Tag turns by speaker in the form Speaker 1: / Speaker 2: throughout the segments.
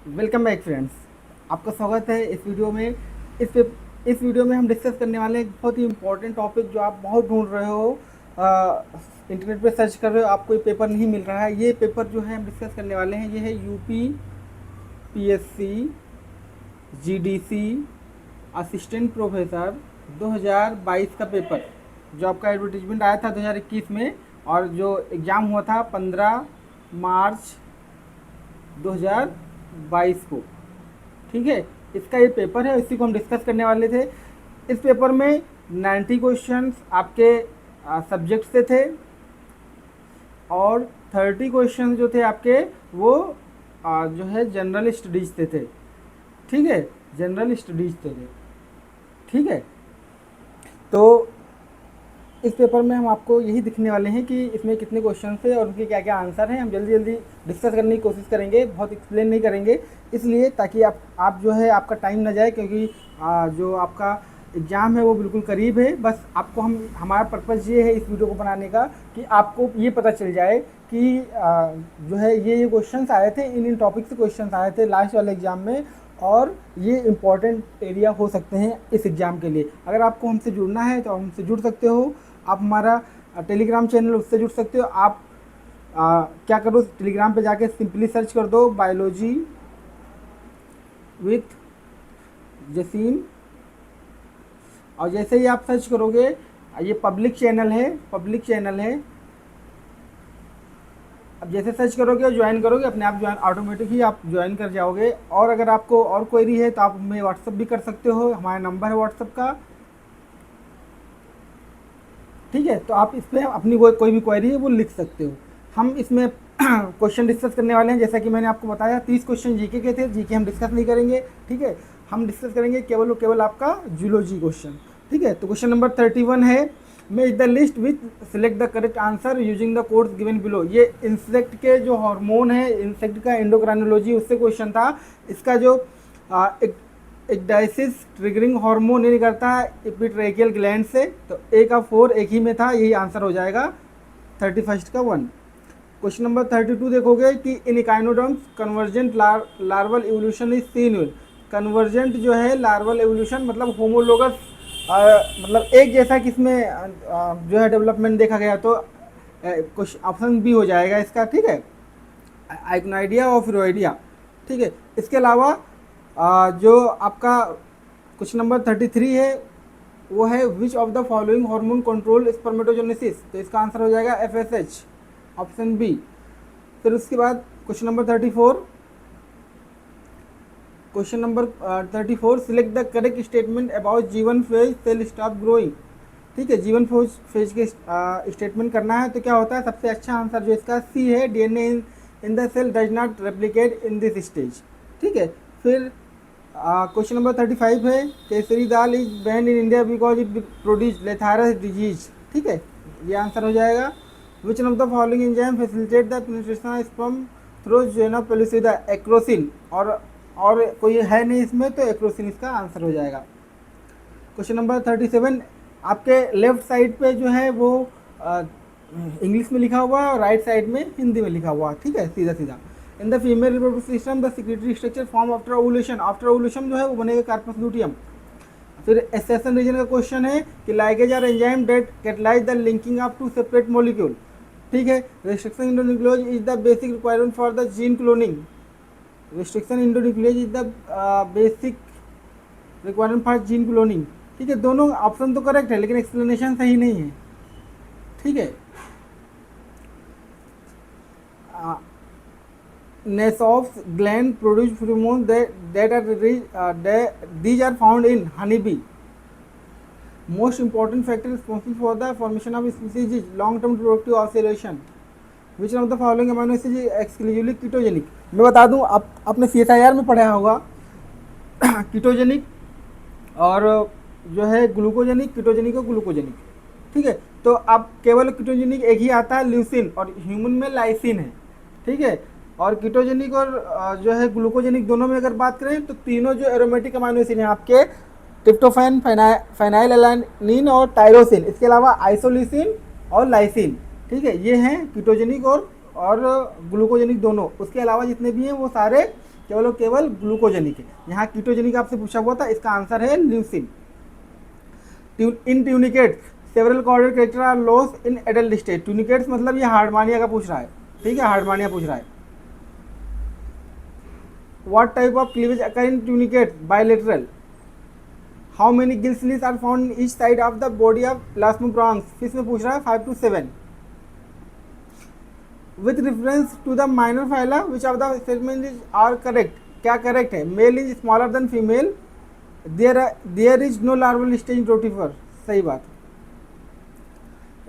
Speaker 1: Welcome back friends. आपका स्वागत है इस वीडियो में। इस वीडियो में हम डिस्कस करने वाले हैं एक बहुत ही इंपॉर्टेंट टॉपिक जो आप बहुत ढूंढ रहे हो। इंटरनेट पे सर्च कर रहे हो, आपको ये पेपर नहीं मिल रहा है। ये पेपर जो है हम डिस्कस करने वाले हैं, ये है UP PSC GDC assistant professor 2022 का पेपर, जो आपका एडवर्टीजमेंट आया था 2021 में और जो एग्ज़ाम हुआ था 15 मार्च 2022 को। ठीक है, इसका ये पेपर है, इसी को हम डिस्कस करने वाले थे। इस पेपर में 90 क्वेश्चंस आपके सब्जेक्ट से थे और 30 क्वेश्चंस जो थे आपके वो जो है जनरल स्टडीज से थे। ठीक है, जनरल स्टडीज से थे। ठीक है, तो इस पेपर में हम आपको यही दिखने वाले हैं कि इसमें कितने क्वेश्चन थे और उनके क्या क्या आंसर हैं। हम जल्दी जल्दी डिस्कस करने की कोशिश करेंगे, बहुत एक्सप्लेन नहीं करेंगे, इसलिए ताकि आप जो है आपका टाइम ना जाए, क्योंकि जो आपका एग्ज़ाम है वो बिल्कुल करीब है। बस आपको हमारा पर्पज़ ये है इस वीडियो को बनाने का कि आपको ये पता चल जाए कि जो है ये क्वेश्चंस आए थे, इन टॉपिक से क्वेश्चंस आए थे लास्ट वाले एग्ज़ाम में, और ये इम्पॉर्टेंट एरिया हो सकते हैं इस एग्ज़ाम के लिए। अगर आपको हमसे जुड़ना है तो हमसे जुड़ सकते हो। आप हमारा टेलीग्राम चैनल, उससे जुड़ सकते हो। आप क्या करो, टेलीग्राम पे जाके सिंपली सर्च कर दो बायोलॉजी विथ जसीम, और जैसे ही आप सर्च करोगे, ये पब्लिक चैनल है। अब जैसे सर्च करोगे और ज्वाइन करोगे, अपने आप ज्वाइन ऑटोमेटिक ही आप ज्वाइन कर जाओगे। और अगर आपको और क्वेरी है तो आप हमें व्हाट्सअप भी कर सकते हो, हमारा नंबर है व्हाट्सअप का। ठीक है, तो आप इस पर अपनी कोई भी क्वेरी है वो लिख सकते हो। हम इसमें क्वेश्चन डिस्कस करने वाले हैं, जैसा कि मैंने आपको बताया 30 क्वेश्चन जीके के थे। जीके हम डिस्कस नहीं करेंगे, ठीक है। हम डिस्कस करेंगे केवल और केवल आपका जूलॉजी क्वेश्चन। ठीक है, तो क्वेश्चन नंबर 31 है, make the list with select the correct answer using the codes given below. ये इंसेक्ट के जो हार्मोन है, इंसेक्ट का एंडोक्राइनोलॉजी, उससे क्वेश्चन था। इसका जो एक्डाइसिस ट्रिगरिंग हार्मोन ये करता है एपिट्रेकियल ग्लैंड से। तो ए का 4 एक ही में था, यही आंसर हो जाएगा 31 का 1। क्वेश्चन नंबर 32 देखोगे कि in echinoderms convergent larval evolution is seen with. Convergent जो है लार्वल एवोल्यूशन मतलब होमोलोगस, मतलब एक जैसा किसमें जो है डेवलपमेंट देखा गया, तो कुछ ऑप्शन बी हो जाएगा इसका। ठीक है, आइक्नाइडिया और फिरोइडिया। ठीक है, इसके अलावा जो आपका क्वेश्चन नंबर 33 है वो है which of the following hormone control spermatogenesis. तो इसका आंसर हो जाएगा FSH, ऑप्शन बी। फिर उसके बाद question number 34 select the correct statement about G1 phase cell stop growing. ठीक है, G1 फेज के स्टेटमेंट करना है। तो क्या होता है, सबसे अच्छा आंसर जो इसका सी है, DNA in the cell does not replicate in this stage. ठीक है, फिर क्वेश्चन नंबर 35 है, kesari dal is ban in India because it produce lathyrus disease. ठीक है, ये आंसर हो जाएगा। Which one of the following enzyme facilitate the penetration of sperm through zona pellucida. Acrosin, और कोई है नहीं इसमें, तो एक्रोसिन इसका आंसर हो जाएगा। क्वेश्चन नंबर 37 आपके लेफ्ट साइड पे जो है वो इंग्लिश में लिखा हुआ है और राइट साइड में हिंदी में लिखा हुआ है। ठीक है, सीधा सीधा। In the female reproductive system the secretory structure form after ovulation. After ovulation जो है वो बनेगा कार्पस ल्यूटियम। फिर एसेशन रीजन का क्वेश्चन है कि ligase are enzyme that catalyse the linking of two separate molecule. ठीक है, restriction endonuclease is the basic requirement for the gene cloning. Restriction endonuclease is the basic requirement for gene cloning. ठीक है, दोनों option तो correct है लेकिन explanation सही नहीं है। ठीक है, Nassau's gland produce pheromones that these are found in honeybee. Most important factor responsible for the formation of species is long-term reproductive oscillation. Which one of the following amino acids is exclusively ketogenic? मैं बता दूं, आपने CSIR में पढ़ा होगा ketogenic और जो है ग्लूकोजेनिक, कीटोजेनिक और ग्लूकोजेनिक। ठीक है, तो अब केवल कीटोजेनिक एक ही आता है, ल्यूसिन, और ह्यूमन में लाइसिन है। ठीक है, और कीटोजेनिक और जो है ग्लूकोजेनिक दोनों में अगर बात करें तो तीनों जो एरोमेटिक अमाइनो एसिड हैं आपके, ट्रिप्टोफैन, फेनाइलएलानिन और टायरोसिन, इसके अलावा आइसोलिसिन और लाइसिन। ठीक है, ये हैं कीटोजेनिक और ग्लूकोजेनिक दोनों। उसके अलावा जितने भी हैं वो सारे केवल और केवल ग्लूकोजेनिक है। यहाँ कीटोजेनिक आपसे पूछा हुआ था, इसका आंसर है leucine. In tunicates several chordate character are lost in adult stage. Tunicates मतलब ये हार्डमानिया का पूछ रहा है, ठीक है, हार्डमानिया पूछ रहा है। What type of cleavage occur in tunicates? Bilateral. How many gill slits are found in each side of the body of elasmobranchs? Fish में पूछ रहा है 5 to 7। With reference to the minor phyla which of the statement is are correct? क्या correct है? Male is smaller than female, there is no larval stage rotifer, सही बात।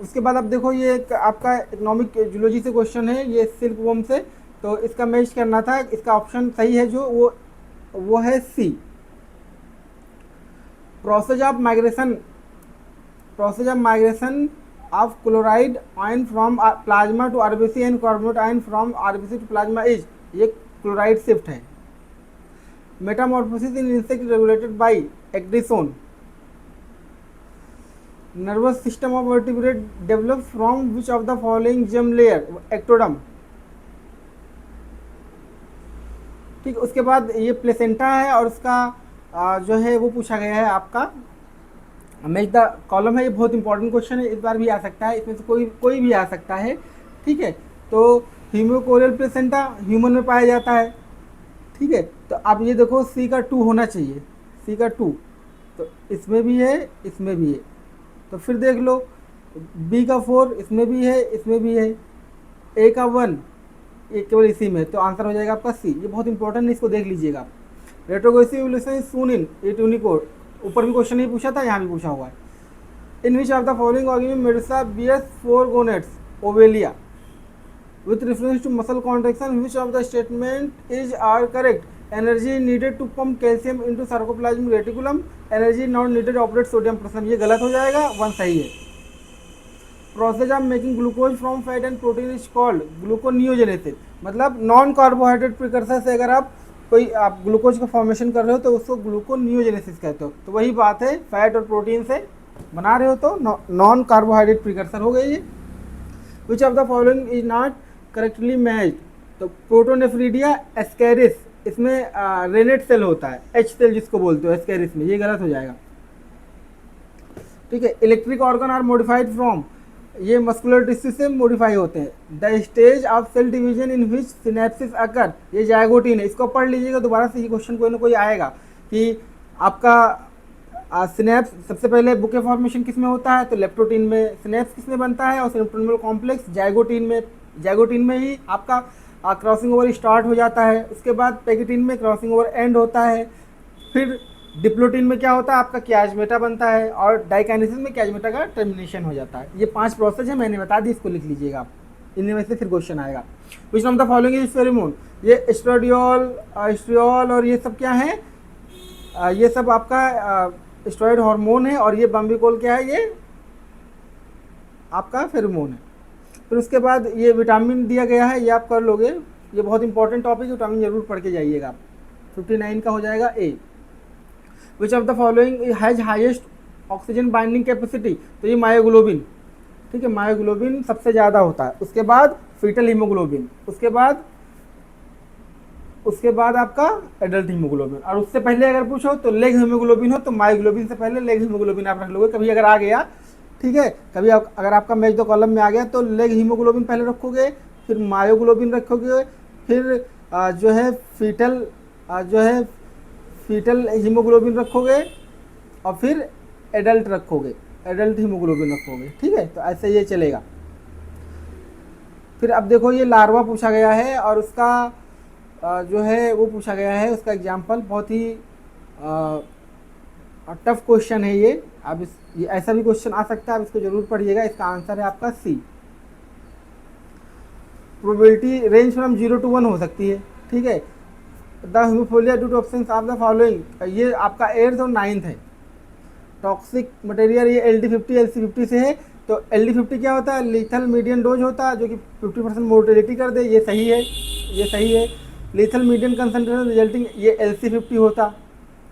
Speaker 1: उसके बाद अब देखो ये एक आपका इकोनॉमिक जूलॉजी से क्वेश्चन है, ये सिल्क वॉर्म से, तो इसका मैच करना था। इसका ऑप्शन सही है जो वो है C. Process of migration of chloride ion from plasma to RBC and carbonate ion from RBC to plasma is, ये क्लोराइड शिफ्ट है। Metamorphosis in insect regulated by ecdysone. Nervous system of vertebrate develop from which of the following germ layer? Ectoderm, ठीक। उसके बाद ये placenta है और उसका जो है वो पूछा गया है आपका मैच द कॉलम है। ये बहुत इंपॉर्टेंट क्वेश्चन है, इस बार भी आ सकता है, इसमें से कोई भी आ सकता है, ठीक है। तो हीमोकोरियल प्लेसेंटा ह्यूमन में पाया जाता है, ठीक है। तो आप ये देखो सी का 2 होना चाहिए, सी का 2, तो इसमें भी है, इसमें भी है। तो फिर देख लो बी का 4, इसमें भी है, इसमें भी है। ए का 1, ये केवल इसी में, तो आंसर हो जाएगा आपका सी। ये बहुत इंपॉर्टेंट है, इसको देख लीजिएगा आप। रेट्रोग्रेसिव इवोल्यूशन इज सून इन ए ट्यूनिकोड, ऊपर भी क्वेश्चन नहीं पूछा था, यहाँ भी पूछा हुआ है। In which of the following organism medusa bears 4 gonads? Obelia. With reference to muscle contraction which of the statement is are correct? Energy needed to pump calcium into sarcoplasmic reticulum, energy not needed operate sodium process. ये गलत हो जाएगा, 1 सही है। Process of making glucose from fat and protein is called gluconeogenesis, मतलब non carbohydrate precursor से अगर आप ग्लूकोज का फॉर्मेशन कर रहे हो तो उसको ग्लूकोनियोजेनेसिस कहते हो। तो वही बात है, फैट और प्रोटीन से बना रहे हो तो नॉन कार्बोहाइड्रेट प्रिकर्सर हो गई ये। विच of the following is not correctly matched? तो प्रोटोनेफ्रीडिया एस्केरिस, इसमें रेनेट सेल होता है, एच सेल जिसको बोलते हो एस्केरिस में, ये गलत हो जाएगा, ठीक है। Electric organ are modified from, ये मस्कुलर टिश्यू से मॉडिफाई होते हैं। The stage of cell division in which synapsis occur, ये जायगोटीन है। इसको पढ़ लीजिएगा, दोबारा से ये क्वेश्चन कोई ना कोई आएगा कि आपका सिनेप्स सबसे पहले बुके फॉर्मेशन किस में होता है? तो लेप्टोटीन में। सिनेप्स किस में बनता है? और सेंट्रोनर्वल कॉम्प्लेक्स जायगोटीन में। जायगोटीन में ही आपका क्रॉसिंग ओवर स्टार्ट हो जाता है। उसके बाद पैकेटीन में क्रॉसिंग ओवर एंड होता है। फिर डिप्लोटीन में क्या होता है? आपका क्याजमेटा बनता है। और डाइकाइनेसिस में क्याजमेटा का टर्मिनेशन हो जाता है। ये 5 प्रोसेस है, मैंने बता दी, इसको लिख लीजिएगा आप, इनमें में से फिर क्वेश्चन आएगा। विच of the following is pheromone? ये एस्ट्राडियोल, एस्ट्रियोल और ये सब क्या है? ये सब आपका स्टेरॉइड हार्मोन है। और ये बम्बिकोल क्या है? ये आपका फेरोमोन है। फिर उसके बाद ये विटामिन दिया गया है, ये आप कर लोगे, ये बहुत इंपॉर्टेंट टॉपिक है, विटामिन जरूर पढ़ के जाइएगा आप। 59 का हो जाएगा A. Which of the following has highest oxygen binding capacity? तो ये मायोग्लोबिन, ठीक है, मायोग्लोबिन सबसे ज़्यादा होता है। उसके बाद फीटल हीमोग्लोबिन, उसके बाद आपका एडल्ट हीमोग्लोबिन। और उससे पहले अगर पूछो तो लेग हीमोग्लोबिन हो तो मायोग्लोबिन से पहले लेग हीमोग्लोबिन आप रख लोगे, कभी अगर आ गया, ठीक है। कभी अगर आपका मैच द कॉलम में आ गया तो लेग हीमोग्लोबिन पहले रखोगे, फिर मायोग्लोबिन रखोगे, फिर फीटल हीमोग्लोबिन रखोगे, और फिर एडल्ट हीमोग्लोबिन रखोगे, ठीक है। तो ऐसे ये चलेगा। फिर अब देखो ये लार्वा पूछा गया है और उसका जो है वो पूछा गया है, उसका एग्जाम्पल बहुत ही टफ क्वेश्चन है ये। अब ये ऐसा भी क्वेश्चन आ सकता है, आप इसको जरूर पढ़िएगा। इसका आंसर है आपका C. Probability range from 0 to 1 हो सकती है, ठीक है। The haemophilia due to absence of the following, ये आपका 8th और 9th है। टॉक्सिक मटेरियल ये LD50 LC50 से है। तो LD50 क्या होता है? लीथल मीडियम डोज होता है, जो कि 50% मोर्टेलिटी कर दे, ये सही है, ये सही है। लीथल मीडियम कंसंट्रेशन रिजल्टिंग, ये LC50 होता,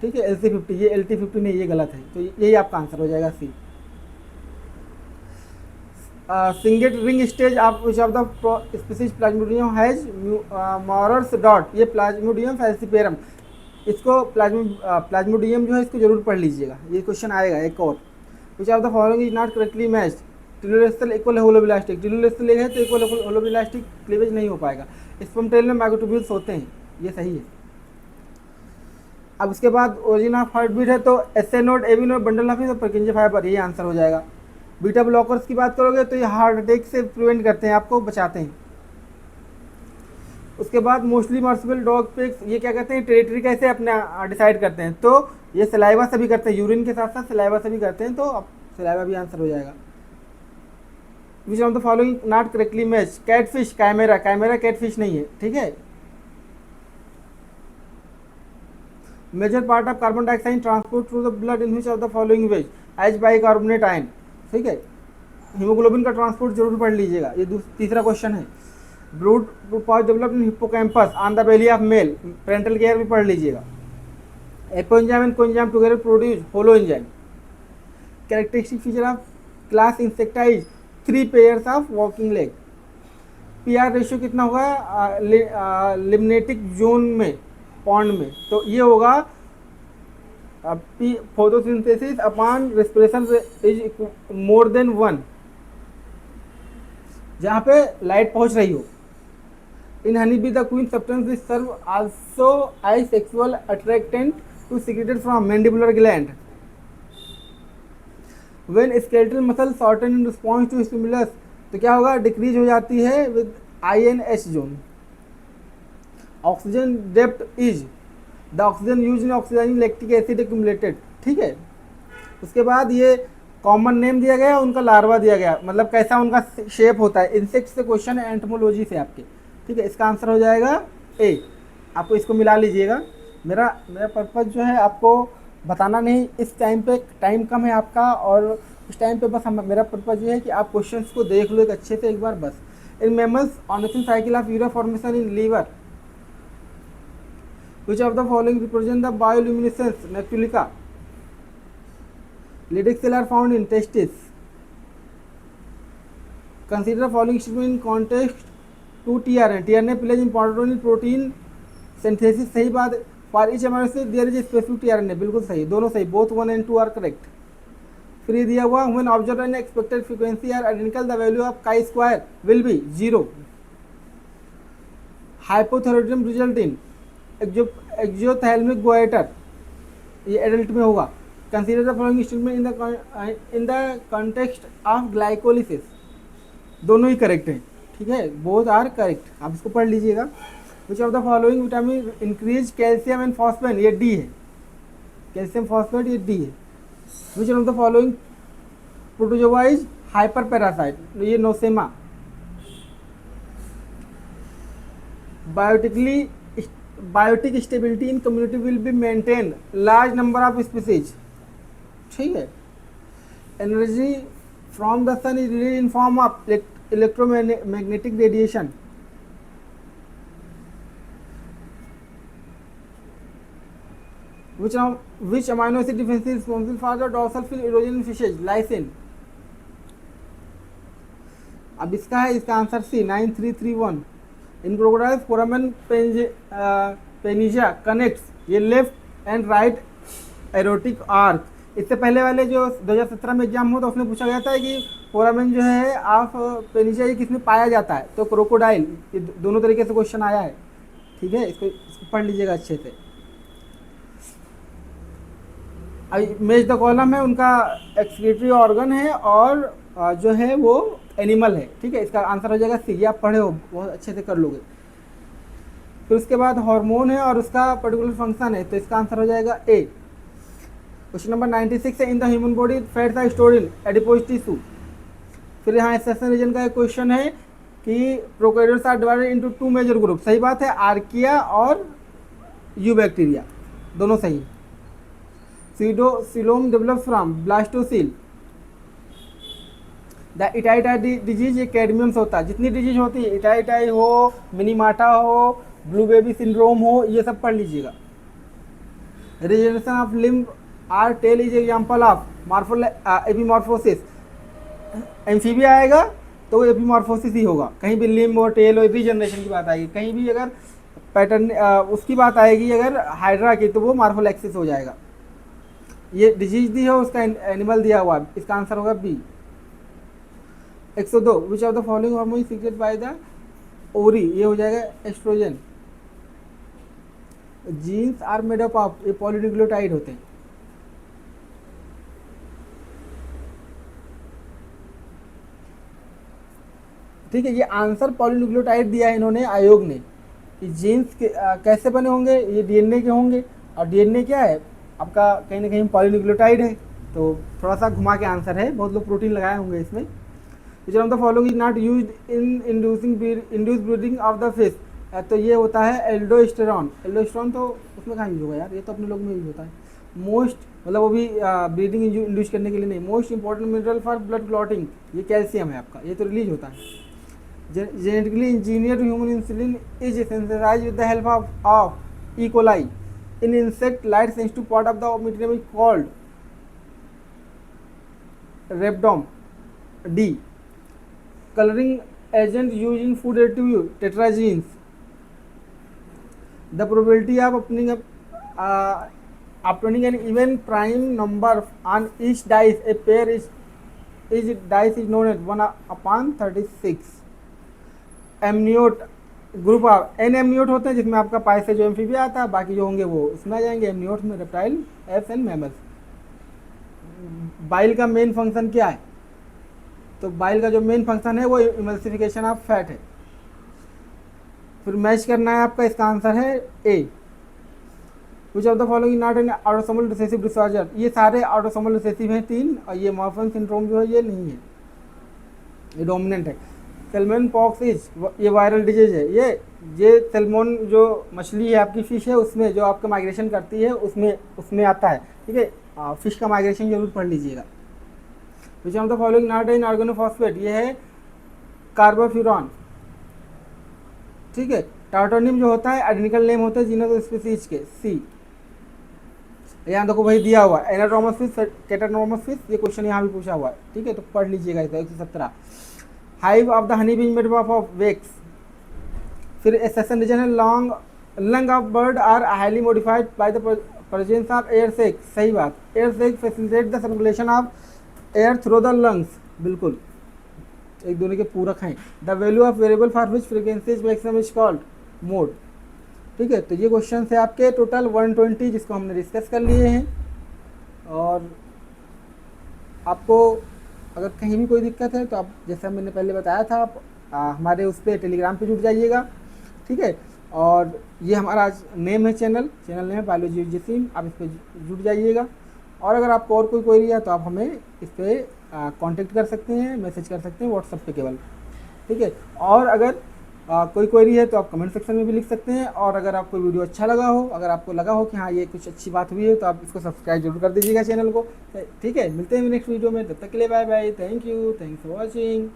Speaker 1: ठीक है, LC50, ये LT50 नहीं, ये गलत है। तो यही आपका आंसर हो जाएगा C. Signet ring stage of which of the species plasmodium has Maurer's dot, ये प्लाज्मोडियम फैल्सिपेरम, इसको प्लाज्मोडियम जो है इसको जरूर पढ़ लीजिएगा, ये क्वेश्चन आएगा एक और। Which of the following is not correctly matched, telolecithal equal holoblastic, telolecithal है तो इक्वल होलोब्लास्टिक क्लीवेज नहीं हो पाएगा। स्पर्म टेल में माइक्रोट्यूब्यूल्स होते हैं, ये सही है। अब उसके बाद ओरिजिन ऑफ हार्ट बीट है तो S A node, A V node, bundle of तो परकिंजे फाइबर, ये आंसर हो जाएगा। बीटा ब्लॉकर्स की बात करोगे तो ये हार्ट अटैक से प्रिवेंट करते हैं, आपको बचाते हैं। उसके बाद मोस्टली मर्सिबल डॉग पिग्स, ये क्या कहते हैं, टेरिटरी कैसे अपने डिसाइड करते हैं, तो ये सलाइवा से भी करते हैं, यूरिन के साथ साथ सलाइवा से भी करते हैं, तो अब सलाइवा भी आंसर हो जाएगा। Which of the following not correctly match, catfish, camera, camera catfish नहीं है, ठीक है। Major part of carbon dioxide transport through the blood in which of the following ways, H bicarbonate ion, ठीक है। Haemoglobin का transport जरूर पढ़ लीजिएगा, ये तीसरा क्वेश्चन है। Brood pouch develop in hippocampus on the belly of male, parental care भी पढ़ लीजिएगा। Apoenzyme and coenzyme together produce holo enzyme. Characteristic feature of class insecta, 3 pairs of walking leg. PR ratio कितना होगा limnetic zone में, pond में, तो ये होगा photosynthesis upon respiration is more than 1, जहाँ पे लाइट पहुँच रही हो। In honey bee the queen substance which serve also I sexual attractant to secreted from mandibular gland. When skeletal muscle shorten in response to stimulus, तो क्या होगा, decrease हो जाती है with INH zone. Oxygen depth is the oxygen use in oxidising lactic acid accumulated, ठीक है। उसके बाद ये कॉमन नेम दिया गया, उनका लार्वा दिया गया, मतलब कैसा उनका शेप होता है। इंसेक्ट से क्वेश्चन है, एंटोमोलॉजी से आपके, ठीक है। इसका आंसर हो जाएगा ए, आपको इसको मिला लीजिएगा। मेरा पर्पज़ जो है आपको बताना नहीं, इस टाइम पे टाइम कम है आपका, और इस टाइम पे बस मेरा पर्पज़ ये है कि आप क्वेश्चंस को देख लो एक अच्छे से एक बार बस। In mammals ornithine cycle of urea formation in liver, which of the following represent the bioluminescence maculica, lytic cell are found in testes। consider the following statement in context to tRNA plays important role in protein synthesis, सही बात। for each amino acid there is a specific tRNA, बिल्कुल सही, दोनों सही, both 1 and 2 are correct। फिर दिया हुआ when observed and expected frequency are identical the value of chi square will be 0। hypothyroidism result in एक्सोथैल्मिक goitre, ये adult में होगा। Consider the following statement in the context of glycolysis, दोनों ही correct हैं, ठीक है, बोथ आर करेक्ट, आप इसको पढ़ लीजिएगा। Which of the following vitamin increase calcium and phosphate, ये डी है, कैल्शियम फॉस्फेट ये डी है। Which of the following protozoa is hyper parasite, ये nosema. Biotic stability in community will be maintain large number of species, ठीक है। Energy from the sun is release in form of electromagnetic radiation. which amino acid deficiency is responsible for the dorsal fin erosion in fishes, lysine। अब इसका है, इसका answer C 9331। In crocodile foramen Panizza connects, ये left and right aortic arch. इससे पहले वाले जो 2017 में एग्जाम हुआ तो उसमें पूछा गया था कि फोरामेन जो है ऑफ पेनिजा ये किसमें पाया जाता है, तो क्रोकोडाइल, ये दोनों तरीके से क्वेश्चन आया है, ठीक है। इसको पढ़ लीजिएगा अच्छे से। मेज द कॉलम है, उनका एक्सक्रीटरी ऑर्गन है और जो है वो एनिमल है, ठीक है। इसका आंसर हो जाएगा सी, ये आप पढ़े हो बहुत अच्छे से कर लोगे। फिर उसके बाद हार्मोन है और उसका पर्टिकुलर फंक्शन है, तो इसका आंसर हो जाएगा ए। क्वेश्चन नंबर 96 है, in the human body fats are stored in adipose tissue. फिर यहाँ सेशन रीजन का एक क्वेश्चन है कि prokaryotes are divided into 2 major group, सही बात है, आर्किया और यू बैक्टीरिया, दोनों सही। Pseudocoelom develop from blastocoel. The itai itai disease, ये कैडमियम्स होता है, जितनी डिजीज होती है, इटाइटाई हो, मिनीमाटा हो, ब्लू बेबी सिंड्रोम हो, ये सब पढ़ लीजिएगा। Regeneration of limb or tail is example of epimorphosis. Amphibia आएगा तो वो एपिमॉर्फोसिस ही होगा, कहीं भी लिम्ब और टेल और रीजनरेशन की बात आएगी, कहीं भी अगर पैटर्न उसकी बात आएगी अगर हाइड्रा की तो वो मार्फोलेक्सिस हो जाएगा। ये डिजीज दी है उसका एनिमल दिया हुआ, इसका आंसर होगा B. 102 which of the following hormone secrete by the ovary, ये हो जाएगा oestrogen. Genes are made up of, ये पॉलीन्यूक्लियोटाइड होते हैं। ठीक है, ये आंसर पॉलीन्यूक्लियोटाइड दिया है इन्होंने आयोग ने कि जीन्स के कैसे बने होंगे, ये डीएनए के होंगे, और डीएनए क्या है आपका कहीं ना कहीं पॉलीन्यूक्लियोटाइड है, तो थोड़ा सा घुमा के आंसर है, बहुत लोग प्रोटीन लगाए होंगे इसमें। विच of the following is not used in induce breeding of the fish, तो ये होता है एल्डोस्टेरॉन। एल्डोस्टेरॉन तो उसमें कहाँ यूज होगा यार, ये तो अपने लोग में यूज होता है। मोस्ट मतलब वो भी ब्रीडिंग इंड्यूस करने के लिए नहीं। Most important mineral for blood clotting, ये कैल्शियम है आपका, ये तो रिलीज होता है। Genetically engineered human insulin is synthesized with the help of E. coli in insect light sensitive part of the mechanism called rhabdom. D. Coloring agent used in food additive tetragenes. The probability of obtaining an even prime number on each dice a pair is dice is known as 1/36. Amniote group of an amniote होते हैं जिसमें आपका पाई से जो amphibia आता है, बाकी जो होंगे वो इसमें आ जाएंगे एमनियोट में, reptile apps and mammals. Bile का मेन फंक्शन क्या है, तो बाइल का जो मेन फंक्शन है वो इमल्सिफिकेशन ऑफ फैट है। फिर मैच करना है आपका, इसका आंसर है A. Which of the following not an autosomal recessive disorder, ये सारे ऑटोसोमल रिसेसिव हैं 3, और ये मॉर्फन सिंड्रोम जो है ये नहीं है, ये डोमिनेंट है। सेल्मन पॉक्स इज, ये वायरल डिजीज है, ये सेल्मोन जो मछली है आपकी फिश है उसमें जो आपका माइग्रेशन करती है उसमें आता है। ठीक है, फिश का माइग्रेशन जरूर पढ़ लीजिएगा। Which of the following not in organophosphate, ये है कार्बोफ्यूरॉन। ठीक है, टार्टोनिम जो होता है आइडेंटिकल नेम होता है जीनस स्पीसीज के, सी। यहाँ देखो वही दिया हुआ है, एनाड्रोमस फिश, कैटाड्रोमस फिश, ये क्वेश्चन यहाँ भी पूछा हुआ है। ठीक है, तो पढ़ लीजिएगा इसे। 117 hive of the honey bees made up of wax. फिर सेशन रीजन है lung of bird are highly modified by the presence of air sac, सही बात। Air sac facilitate the circulation of air through the lungs, बिल्कुल एक दोनों के पूरक हैं। The value of variable for which frequency maximum is called mode. ठीक है, तो ये क्वेश्चन है आपके टोटल 120 जिसको हमने डिस्कस कर लिए हैं। और आपको अगर कहीं भी कोई दिक्कत है तो आप जैसा मैंने पहले बताया था आप हमारे उस पर टेलीग्राम पे जुड़ जाइएगा। ठीक है, और ये हमारा नेम है, चैनल नेम है बायोलॉजी जसीम, आप इस पर जुड़ जाइएगा। और अगर आपको और कोई क्वेरी है तो आप हमें इस पर कांटेक्ट कर सकते हैं, मैसेज कर सकते हैं व्हाट्सएप पे केवल। ठीक है, और अगर कोई क्वेरी है तो आप कमेंट सेक्शन में भी लिख सकते हैं। और अगर आपको वीडियो अच्छा लगा हो, अगर आपको लगा हो कि हाँ ये कुछ अच्छी बात हुई है, तो आप इसको सब्सक्राइब जरूर कर दीजिएगा चैनल को। ठीक है, मिलते हैं नेक्स्ट वीडियो में, तब तक के लिए bye bye, thank you, thanks for watching.